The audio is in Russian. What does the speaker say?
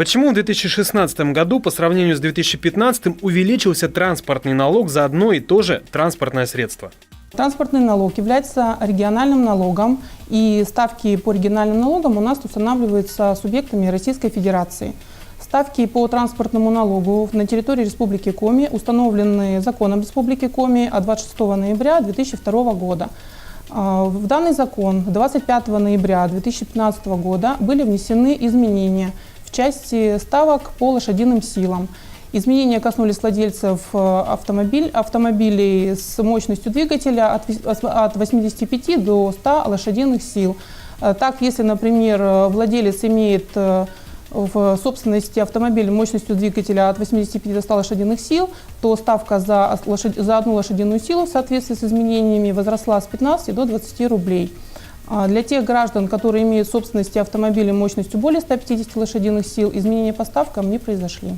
Почему в 2016 году по сравнению с 2015 увеличился транспортный налог за одно и то же транспортное средство? Транспортный налог является региональным налогом, и ставки по региональным налогам у нас устанавливаются субъектами Российской Федерации. Ставки по транспортному налогу на территории Республики Коми установлены законом Республики Коми от 26 ноября 2002 года. В данный закон 25 ноября 2015 года были внесены изменения в части ставок по лошадиным силам. Изменения коснулись владельцев автомобилей с мощностью двигателя от 85 до 100 лошадиных сил. Так, если, например, владелец имеет в собственности автомобиль мощностью двигателя от 85 до 100 лошадиных сил, то ставка за одну лошадиную силу в соответствии с изменениями возросла с 15 до 20 рублей. Для тех граждан, которые имеют в собственности автомобили мощностью более 150 лошадиных сил, изменения по ставкам не произошли.